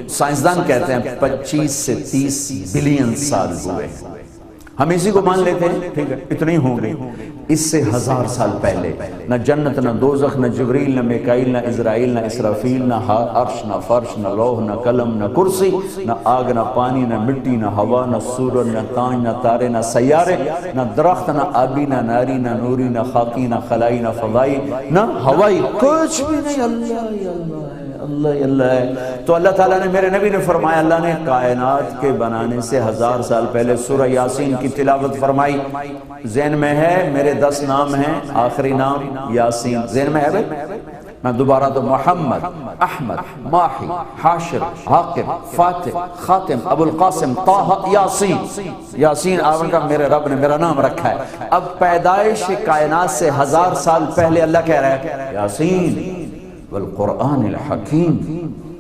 سائنسدان کہتے ہیں 25 سے 30 بلین سال ہوئے ہیں، ہم اسی کو مان لیتے ہیں، ٹھیک ہے اتنے ہی ہوں گے۔ اس سے 1000 سال پہلے نہ جنت نہ دوزخ نہ جبریل نہ میکائیل نہ اسرائیل نہ اسرافیل نہ عرش نہ فرش نہ لوح نہ قلم نہ کرسی نہ آگ نہ پانی نہ مٹی نہ ہوا نہ سورج نہ تانج نہ تارے نہ سیارے نہ درخت نہ آبی نہ ناری نہ نوری نہ خاکی نہ خلائی نہ فضائی نہ ہوائی، کچھ بھی نہیں، اللہ ہی اللہ ہے، اللہ ہی اللہ ہے۔ تو اللہ تعالیٰ نے، میرے نبی نے فرمایا، اللہ نے کائنات کے بنانے سے 1000 سال پہلے سورہ یاسین کی تلاوت فرمائی۔ ذہن میں ہے میرے 10 نام ہیں، آخری نام یاسین، ذہن میں ہے بھائی؟ میں دوبارہ تو محمد، احمد، ماہی، حاشر، حاکم، فاتح، خاتم، ابو القاسم، طہ، یاسین۔ یاسین آپ کا میرے رب نے میرا نام رکھا ہے۔ اب پیدائش کائنات سے 1000 سال پہلے اللہ کہہ رہا ہے یاسین والقرآن الحکیم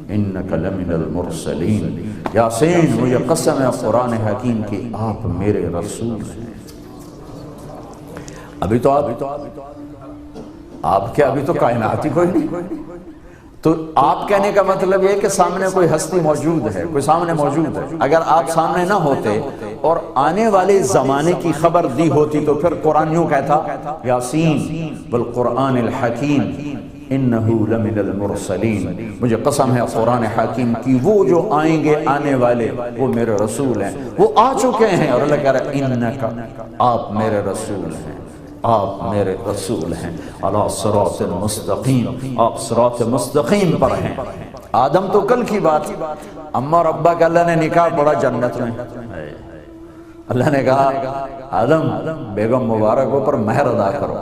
انک لمن المرسلین، یاسین مجھے قسم ہے قرآن حکیم کی آپ میرے رسول ہیں۔ ابھی تو آپ کیا، ابھی تو کائنات ہی کوئی نہیں، تو آپ کہنے کا مطلب یہ ہے کہ سامنے کوئی ہستی موجود ہے، کوئی سامنے موجود ہے۔ اگر آپ سامنے نہ ہوتے اور آنے والے زمانے کی خبر دی ہوتی تو پھر قرآن یوں کہتا یاسین والقرآن الحکیم انہو لمن المرسلین، مجھے قسم ہے قرآن حکیم کی وہ جو آئیں گے آنے والے وہ میرے رسول ہیں، وہ آ چکے ہیں، اور اللہ کہہ رہا ہے انکا آپ میرے رسول ہیں، آپ میرے رسول ہیں، علی صراط مستقیم، آپ صراط مستقیم پر ہیں۔ آدم تو کل کی بات، اما اور ابا کا اللہ نے نکاح پڑھا جنت میں، اللہ نے کہا آدم بیگم مبارکوں پر مہر ادا کرو،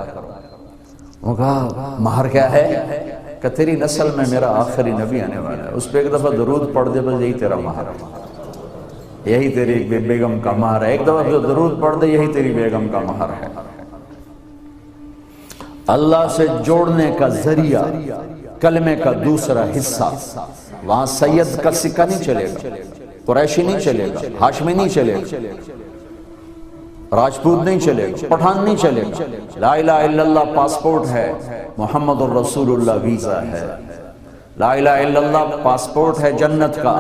وہ کہا مہر کیا ہے؟ کہ تیری نسل میں میرا آخری نبی آنے والا ہے، اس پہ ایک دفعہ درود پڑھ دے بس یہی تیرا مہر ہے، یہی تیری بیگم کا مہر ہے، ایک دفعہ درود پڑھ دے یہی تیری بیگم کا مہر ہے۔ اللہ سے جوڑنے کا ذریعہ کلمے کا دوسرا حصہ، وہاں سید کا سکہ نہیں چلے گا، قریشی نہیں چلے گا، ہاشمی نہیں چلے گا، راجپوت نہیں چلے گا، پٹھان نہیں چلے گا، لا الہ الا اللہ پاسپورٹ ہے، محمد الرسول اللہ ویزا ہے، لا الہ الا اللہ پاسپورٹ ہے جنت کا،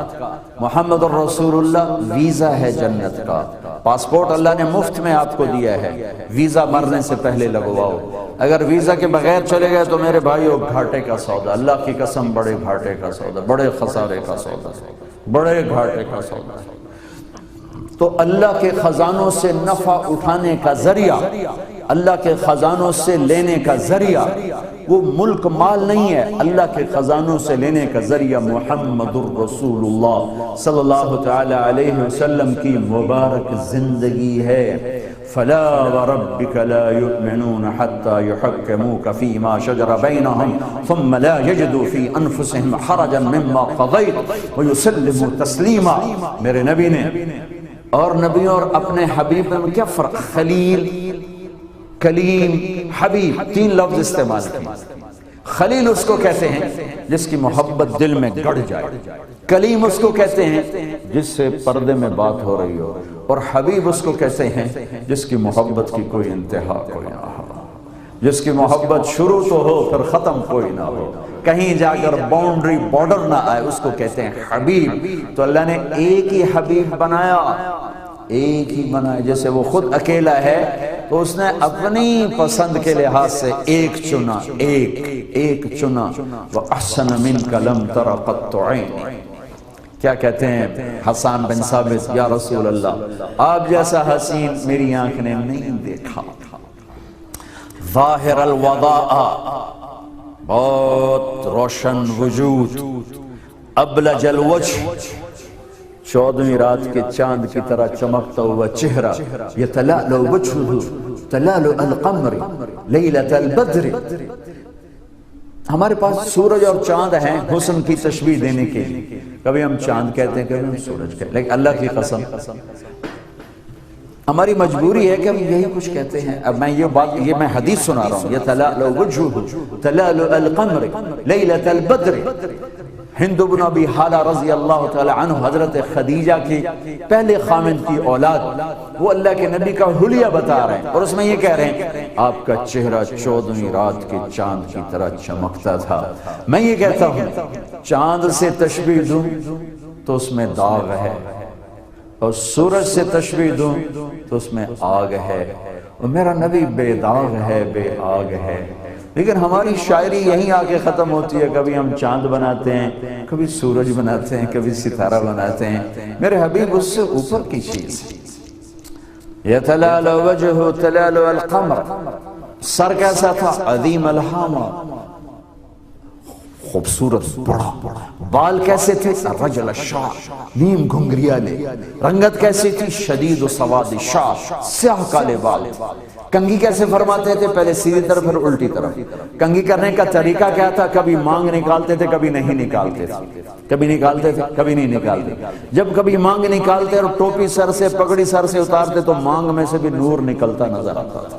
محمد الرسول اللہ ویزا ہے جنت کا۔ پاسپورٹ اللہ نے مفت میں آپ کو دیا ہے، ویزا مرنے سے پہلے لگواؤ، اگر ویزا کے بغیر چلے گئے تو میرے بھائیو گھاٹے کا سودا، اللہ کی قسم بڑے گھاٹے کا سودا، بڑے خسارے کا سودا، بڑے گھاٹے کا سودا۔ تو اللہ کے خزانوں سے نفع اٹھانے کا ذریعہ، اللہ کے خزانوں سے لینے کا ذریعہ وہ ملک مال نہیں ہے، اللہ کے خزانوں سے لینے کا ذریعہ محمد الرسول اللہ صلی اللہ تعالی علیہ وسلم کی مبارک زندگی ہے۔ فلا وربك لا يؤمنون حتى يحكموك فيما شجر بينهم ثم لا يجدوا في انفسهم حرجا مما قضيت ويسلموا تسليما۔ میرے نبی نے اور نبیوں اور اپنے حبیب میں کیا فرق؟ خلیل، کلیم، حبیب، 3 لفظ استعمال کیے۔ خلیل اس کو کہتے ہیں جس کی محبت دل میں گڑ جائے، کلیم اس کو کہتے ہیں جس سے پردے میں بات ہو رہی ہو، اور حبیب اس کو کہتے ہیں جس کی محبت کی کوئی انتہا کوئی نہ ہو، جس کی محبت شروع تو ہو پھر ختم کوئی نہ ہو، کہیں جا کر باؤنڈری بارڈر نہ آئے، اس کو کہتے ہیں حبیب۔ تو اللہ نے ایک ہی حبیب بنایا، ایک ہی بنایا، جیسے وہ خود اکیلا ہے تو اس نے اپنی پسند کے لحاظ سے ایک چنا، ایک چنا۔ وَأَحْسَنَ مِنْكَ لَمْ تَرَ قَطُّ عَيْنٍ۔ کیا کہتے ہیں حسان بن ثابت، یا رسول اللہ آپ جیسا حسین میری آنکھ نے نہیں دیکھا۔ ظاہر الوضاء، بہت روشن وجود، ابلج الوجہ، 14ویں رات کے چاند کی طرح چمکتا ہوا چہرہ، یتلألؤ وجہہ تلألؤ القمر لیلۃ البدر۔ ہمارے پاس سورج اور چاند ہیں حسن کی تشبیہ دینے کے لیے، کبھی ہم چاند کہتے ہیں کبھی ہم سورج کہتے ہیں، لیکن اللہ کی قسم ہماری مجبوری ہے کہ ہم یہی کچھ کہتے ہیں۔ اب میں یہ میں حدیث سنا رہا ہوں، یتلألؤ وجہہ تلألؤ القمر لیلۃ البدر۔ ہند بن ابی حالہ رضی اللہ تعالی عنہ، حضرت خدیجہ کی پہلے خامد کی اولاد، وہ اللہ کے نبی کا حلیہ بتا رہے ہیں، اور اس میں یہ کہہ رہے ہیں آپ کا چہرہ 14ویں رات کے چاند کی طرح چمکتا تھا۔ میں یہ کہتا ہوں چاند سے تشبیہ دوں تو اس میں داغ ہے، اور سورج سے تشبیہ دوں تو اس میں آگ ہے، اور میرا نبی بے داغ ہے، بے آگ ہے۔ لیکن ہماری شاعری یہیں آ کے ختم ہوتی ہے، کبھی ہم چاند بناتے ہیں، کبھی سورج بناتے ہیں، کبھی ستارہ بناتے ہیں۔ میرے حبیب اس سے اوپر کی چیز، یتلال وجہ تلال القمر، سر کیسا تھا؟ عظیم الحامہ، خوبصورت بڑا، بال کیسے تھے؟ رجل الشعر، نیم گھنگریالے، رنگت کیسی تھی؟ شدید و سواد شعر، سیاہ کالے بال۔ کنگھی کیسے فرماتے تھے؟ پہلے سیدھی طرف پھر الٹی طرف۔ کنگھی کرنے کا طریقہ کیا تھا؟ کبھی مانگ نکالتے تھے، کبھی نہیں نکالتے تھے، کبھی نکالتے تھے، کبھی نہیں نکالتے۔ جب کبھی مانگ نکالتے اور ٹوپی سر سے، پگڑی سر سے اتارتے تو مانگ میں سے بھی نور نکلتا نظر آتا تھا۔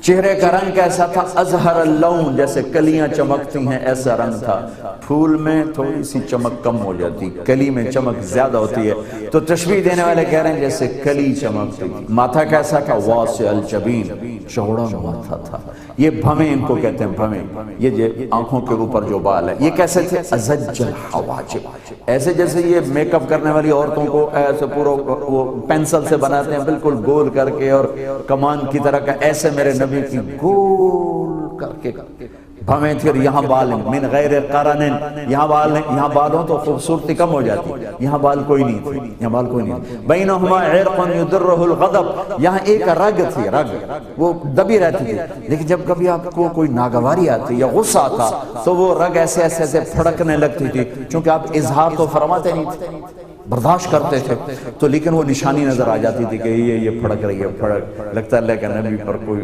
چہرے کا رنگ کیسا تھا؟ ازہر اللون، جیسے کلیاں چمکتی ہیں ایسا رنگ تھا۔ پھول میں تھوڑی سی چمک کم ہو جاتی، کلی میں چمک زیادہ ہوتی ہے، تو تشبیہ دینے والے کہہ رہے ہیں جیسے کلی چمکتی تھی۔ ماتھا کیسا تھا؟ واسع الجبین، چوڑا ماتھا تھا۔ یہ بھویں ان کو کہتے ہیں، بھویں، یہ جو آنکھوں کے اوپر جو بال ہے، یہ کیسے تھے؟ ازج الحواجب، ایسے جیسے یہ میک اپ کرنے والی عورتوں کو ایسے پورا وہ پینسل سے بناتے ہیں، بالکل گول کر کے اور کمان کی طرح کا، ایسے میرے نبی کی گول کر کے بھویں تھی، اور یہاں بال ہیں من غیر قرن، یہاں بال ہیں، یہاں بالوں تو خوبصورتی کم ہو جاتی، یہاں بال کوئی نہیں تھی، یہاں بال کوئی نہیں تھی۔ بینہما عرق یدرہ الغضب، یہاں ایک رگ تھی، رگ وہ دبی رہتی تھی، لیکن جب کبھی آپ کو کوئی ناگواری آتی یا غصہ آتا تو وہ رگ ایسے ایسے ایسے پھڑکنے لگتی تھی، چونکہ آپ اظہار تو فرماتے نہیں تھے، برداشت کرتے تھے، تو لیکن وہ نشانی نظر آ جاتی تھی کہ یہ پھڑک رہی ہے، پھڑک لگتا ہے اللہ کے نبی پر کوئی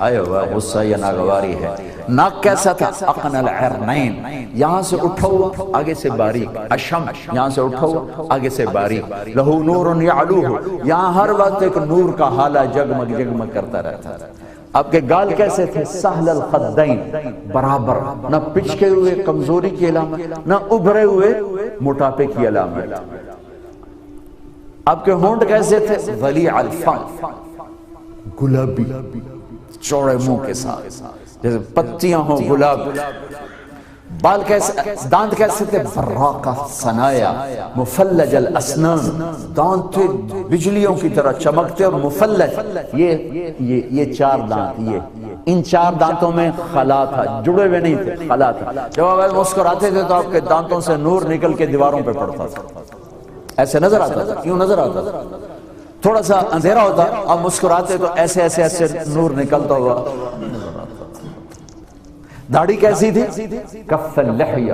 آیا ہوا غصہ یا ناگواری ہے۔ ناک کیسا تھا؟ اقن العرنین، یہاں سے اٹھا ہوا آگے سے باریک، اشم، یہاں سے اٹھا ہوا آگے سے باریک، لہو نور یعلوہ، یہاں ہر وقت ایک نور کا حالہ جگمگ جگمگ کرتا رہتا ہے۔ آپ کے گال کیسے تھے؟ سہل الخدین، برابر، نہ پچکے ہوئے کمزوری کی علامت، نہ ابھرے ہوئے موٹاپے کی علامت۔ آپ کے ہونٹ کیسے تھے؟ ولیع الفم، گلابی، چوڑے منہ کے ساتھ جیسے پتیاں ہوں گلاب۔ بال کیسے، دانت کیسے تھے؟ براق الثنایا، مفلج الاسنان، دانت تھے بجلیوں کی طرح چمکتے اور مفلج، یہ چار دانت، یہ ان چار دانتوں میں خلا تھا، جڑے ہوئے نہیں تھے، خلا تھا۔ جب آپ مسکراتے تھے تو آپ کے دانتوں سے نور نکل کے دیواروں پہ پڑتا تھا، ایسے نظر آتا تھا، کیوں نظر آتا تھا؟ تھوڑا سا اندھیرا ہوتا، اب مسکراتے تو ایسے ایسے ایسے نور نکلتا ہوا۔ داڑھی کیسی تھی؟ کف اللحیہ،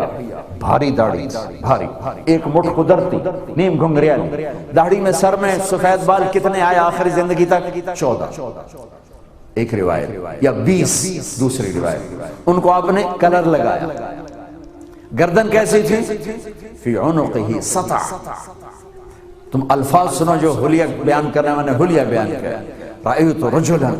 بھاری داڑھی، بھاری، ایک مٹھ قدرتی، نیم گھنگریالی داڑھی میں، سر میں سفید بال کتنے آئے آخری زندگی تک؟ 14 ایک روایت، یا 20 دوسری روایت۔ ان کو آپ نے کلر لگایا۔ گردن کیسی تھی؟ فی عنقہ سطع، تم الفاظ سنو جو حلیہ بیان کرنے والے حلیہ بیان کیا، رأیت رجلا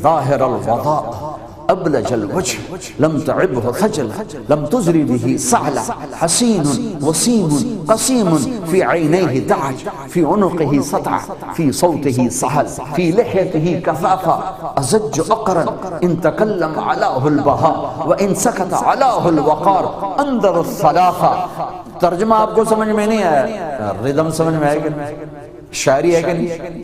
ظاہر الوضاء ابلج الوجه لم تعبه خجلا لم تزري به سعلا حسين وسيم قسيم في عينيه دعج في عنقه سطع في صوته سهل في لحيته كثافة أزج أقرا إن تكلم علاه البهاء وإن سكت علاه الوقار أنذر الصلاخة۔ ترجمہ آپ کو سمجھ میں نہیں آیا، ردم سمجھ میں آئے کہ نہیں، شاعری ہے کہ نہیں؟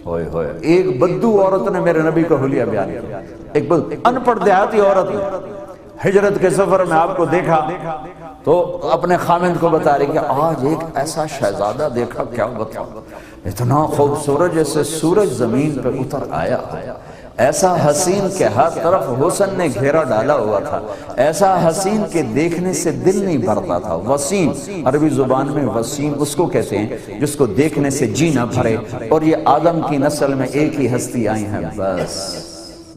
ہوئے ہوئے، ایک بدو عورت نے میرے نبی کو حلیہ بیان کیا، ایک ان پڑھ دیہاتی عورت نے ہجرت کے سفر میں آپ کو دیکھا تو اپنے خامند کو بتا رہی کہ آج ایک ایسا شہزادہ دیکھا، کیا بتاؤ، اتنا خوبصورت جیسے سورج زمین پہ اتر آیا، ایسا حسین کہ ہر طرف حسن نے گھیرا ڈالا ہوا تھا، ایسا حسین کہ دیکھنے سے دل نہیں بھرتا تھا۔ وسیم، عربی زبان میں وسیم اس کو کہتے ہیں جس کو دیکھنے سے جی نہ بھرے، اور یہ آدم کی نسل میں ایک ہی ہستی آئی ہیں بس۔